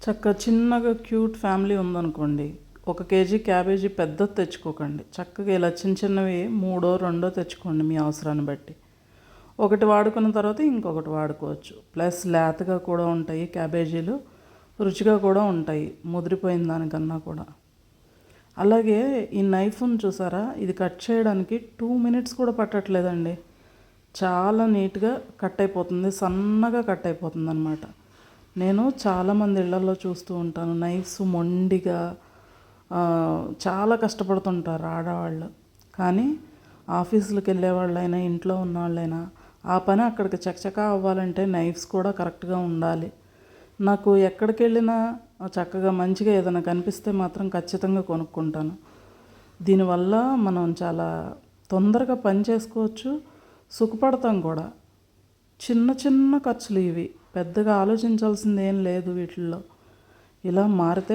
చక్కగా చిన్నగా cute family ఉందనుకోండి, 1 కేజీ క్యాబేజీ పెద్దది తెచ్చుకోకండి. చక్కగా ఇలా చిన్న చిన్నవి మూడో రెండో తెచ్చుకోండి మీ అవసరాన్ని బట్టి. ఒకటి వాడుకున్న తర్వాత ఇంకొకటి వాడుకోవచ్చు. ప్లస్ లేతగా కూడా ఉంటాయి క్యాబేజీలు, రుచిగా కూడా ఉంటాయి ముదిరిపోయిన దానికన్నా కూడా. అలాగే ఈ నైఫ్ని చూసారా, ఇది కట్ చేయడానికి 2 మినిట్స్ కూడా పట్టట్లేదండి. చాలా నీట్గా కట్ అయిపోతుంది, సన్నగా కట్ అయిపోతుంది అనమాట. నేను చాలామంది ఇళ్లలో చూస్తూ ఉంటాను, నైఫ్స్ మొండిగా చాలా కష్టపడుతుంటారు ఆడవాళ్ళు. కానీ ఆఫీసులకు వెళ్ళే వాళ్ళైనా ఇంట్లో ఉన్న వాళ్ళైనా ఆ పని అక్కడికి చకచకా అవ్వాలంటే నైఫ్స్ కూడా కరెక్ట్గా ఉండాలి. నాకు ఎక్కడికి వెళ్ళినా చక్కగా మంచిగా ఏదైనా కనిపిస్తే మాత్రం ఖచ్చితంగా కొనుక్కుంటాను. దీనివల్ల మనం చాలా తొందరగా పని చేసుకోవచ్చు, సుఖపడతాం కూడా. చిన్న చిన్న ఖర్చులు ఇవి, పెద్దగా ఆలోచించాల్సింది ఏం లేదు వీటిల్లో. ఇలా మారితే